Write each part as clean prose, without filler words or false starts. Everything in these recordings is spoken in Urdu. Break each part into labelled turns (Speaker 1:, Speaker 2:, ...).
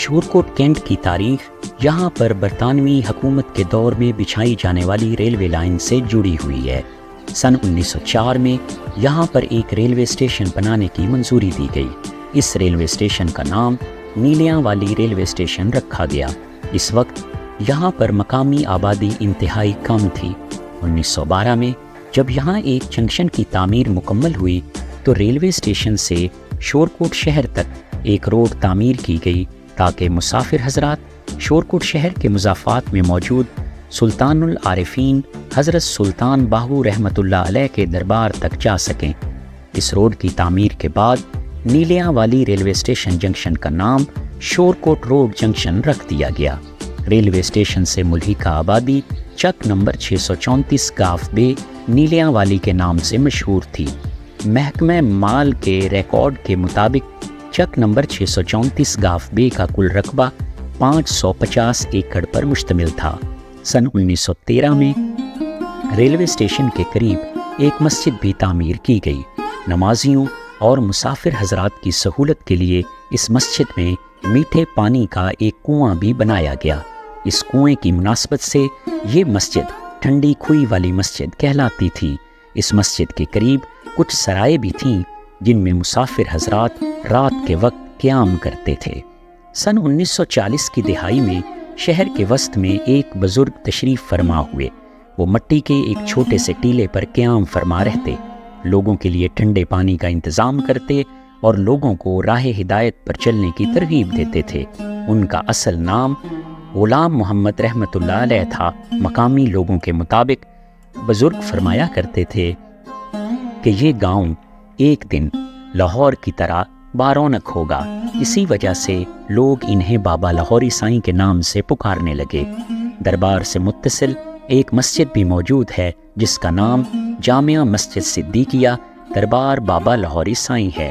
Speaker 1: شورکوٹ کینٹ کی تاریخ یہاں پر برطانوی حکومت کے دور میں بچھائی جانے والی ریلوے لائن سے جڑی ہوئی ہے۔ سن 1904 میں یہاں پر ایک ریلوے اسٹیشن بنانے کی منظوری دی گئی۔ اس ریلوے اسٹیشن کا نام نیلیاں والی ریلوے اسٹیشن رکھا گیا۔ اس وقت یہاں پر مقامی آبادی انتہائی کم تھی۔ 1912 میں جب یہاں ایک جنکشن کی تعمیر مکمل ہوئی تو ریلوے اسٹیشن سے شورکوٹ شہر تک ایک روڈ تعمیر کی گئی تاکہ مسافر حضرات شورکوٹ شہر کے مضافات میں موجود سلطان العارفین حضرت سلطان باہو رحمۃ اللہ علیہ کے دربار تک جا سکیں۔ اس روڈ کی تعمیر کے بعد نیلیاں والی ریلوے اسٹیشن جنکشن کا نام شورکوٹ روڈ جنکشن رکھ دیا گیا۔ ریلوے اسٹیشن سے ملحقہ آبادی چک نمبر 634 گاف بے نیلیاں والی کے نام سے مشہور تھی۔ محکمہ مال کے ریکارڈ کے مطابق چک نمبر 634 گاف بے کا کل رقبہ 550 ایکڑ پر مشتمل تھا۔ سن 1913 میں ریلوے اسٹیشن کے قریب ایک مسجد بھی تعمیر کی گئی۔ نمازیوں اور مسافر حضرات کی سہولت کے لیے اس مسجد میں میٹھے پانی کا ایک کنواں بھی بنایا گیا۔ اس کنویں کی مناسبت سے یہ مسجد ٹھنڈی کھوئی والی مسجد کہلاتی تھی۔ اس مسجد کے قریب کچھ سرائے بھی تھیں جن میں مسافر حضرات رات کے وقت قیام کرتے تھے۔ سن 1940 کی دہائی میں شہر کے وسط میں ایک بزرگ تشریف فرما ہوئے۔ وہ مٹی کے ایک چھوٹے سے ٹیلے پر قیام فرما رہتے، لوگوں کے لیے ٹھنڈے پانی کا انتظام کرتے اور لوگوں کو راہ ہدایت پر چلنے کی ترغیب دیتے تھے۔ ان کا اصل نام غلام محمد رحمۃ اللہ علیہ تھا۔ مقامی لوگوں کے مطابق بزرگ فرمایا کرتے تھے کہ یہ گاؤں ایک دن لاہور کی طرح بارونق ہوگا، اسی وجہ سے لوگ انہیں بابا لاہوری سائیں کے نام سے پکارنے لگے۔ دربار سے متصل ایک مسجد بھی موجود ہے جس کا نام جامعہ مسجد صدیقیہ دربار بابا لاہوری سائیں ہے۔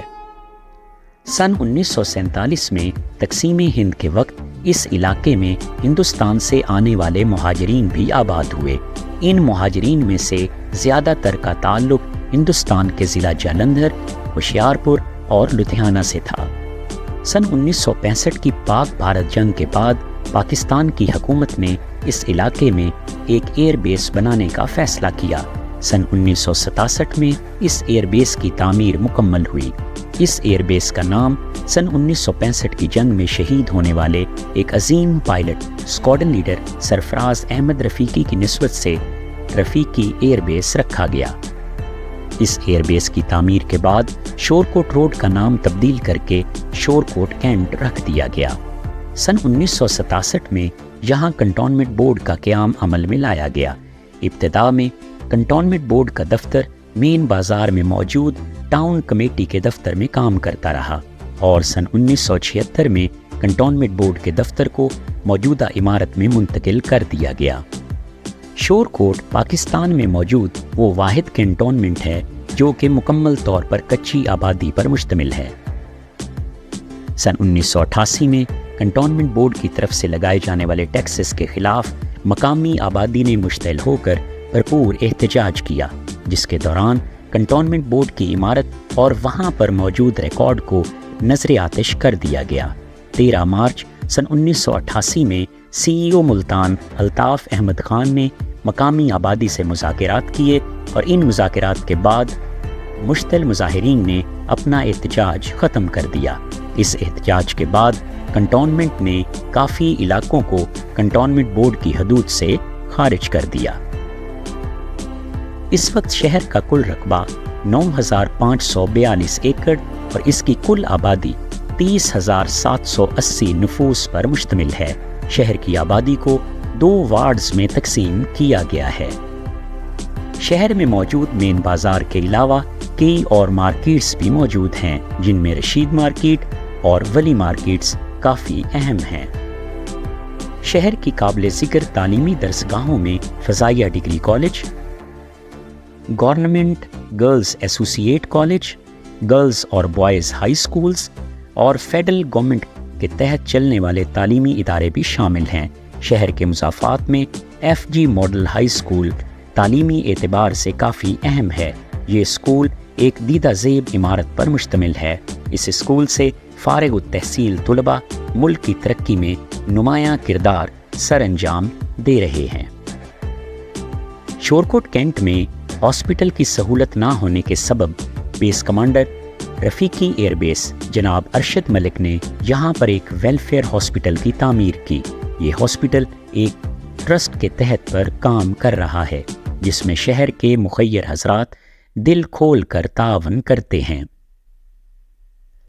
Speaker 1: سن 1947 میں تقسیم ہند کے وقت اس علاقے میں ہندوستان سے آنے والے مہاجرین بھی آباد ہوئے۔ ان مہاجرین میں سے زیادہ تر کا تعلق ہندوستان کے ضلع جالندھر، ہوشیارپور اور لدھیانہ سے تھا۔ سن 1965 کی پاک بھارت جنگ کے بعد پاکستان کی حکومت نے اس علاقے میں ایک ایئر بیس بنانے کا فیصلہ کیا۔ سن 1967 میں اس ایئر بیس کی تعمیر مکمل ہوئی۔ اس ایئر بیس کا نام سن 1965 کی جنگ میں شہید ہونے والے ایک عظیم پائلٹ اسکواڈن لیڈر سرفراز احمد رفیقی کی نسبت سے رفیقی ایئر بیس رکھا گیا۔ اس ایئر بیس کی تعمیر کے بعد شورکوٹ روڈ کا نام تبدیل کر کے شورکوٹ کینٹ رکھ دیا گیا۔ سن 1967 میں یہاں کنٹونمنٹ بورڈ کا قیام عمل میں لایا گیا۔ ابتدا میں کنٹونمنٹ بورڈ کا دفتر مین بازار میں موجود ٹاؤن کمیٹی کے دفتر میں کام کرتا رہا اور سن 1976 میں کنٹونمنٹ بورڈ کے دفتر کو موجودہ عمارت میں منتقل کر دیا گیا۔ شورکوٹ پاکستان میں موجود وہ واحد کنٹونمنٹ ہے جو کہ مکمل طور پر کچی آبادی پر مشتمل ہے۔ سن 1988 میں کنٹونمنٹ بورڈ کی طرف سے لگائے جانے والے ٹیکسز کے خلاف مقامی آبادی نے مشتعل ہو کر بھرپور احتجاج کیا، جس کے دوران کنٹونمنٹ بورڈ کی عمارت اور وہاں پر موجود ریکارڈ کو نظر آتش کر دیا گیا۔ 13 مارچ سن 1988 میں سی ای او ملتان الطاف احمد خان نے مقامی آبادی سے مذاکرات کیے اور ان مذاکرات کے بعد مشتعل مظاہرین نے اپنا احتجاج ختم کر دیا۔ اس احتجاج کے بعد کنٹونمنٹ نے کافی علاقوں کو کنٹونمنٹ بورڈ کی حدود سے خارج کر دیا۔ اس وقت شہر کا کل رقبہ 9542 ایکڑ اور اس کی کل آبادی 30,780 نفوس پر مشتمل ہے۔ شہر کی آبادی کو 2 وارڈز میں تقسیم کیا گیا ہے۔ شہر میں موجود مین بازار کے علاوہ کئی اور مارکیٹس بھی موجود ہیں، جن میں رشید مارکیٹ اور ولی مارکیٹس کافی اہم ہیں۔ شہر کی قابل ذکر تعلیمی درسگاہوں میں فضائیہ ڈگری کالج، گورنمنٹ گرلز ایسوسی ایٹ کالج، گرلز اور بوائز ہائی سکولز اور فیڈرل گورنمنٹ کے تحت چلنے والے تعلیمی ادارے بھی شامل ہیں۔ شہر کے مضافات میں F G model high school تعلیمی اعتبار سے کافی اہم ہے۔ یہ اسکول ایک دیدہ زیب عمارت پر مشتمل ہے۔ اس اسکول سے فارغ التحصیل طلباء ملک کی ترقی میں نمایاں کردار سر انجام دے رہے ہیں۔ شورکوٹ کینٹ میں ہاسپٹل کی سہولت نہ ہونے کے سبب base commander Rafiqi air base جناب ارشد ملک نے یہاں پر ایک ویلفیئر ہاسپٹل کی تعمیر کی۔ یہ ہاسپٹل ایک ٹرسٹ کے تحت پر کام کر رہا ہے جس میں شہر کے مخیر حضرات دل کھول کر تعاون کرتے ہیں۔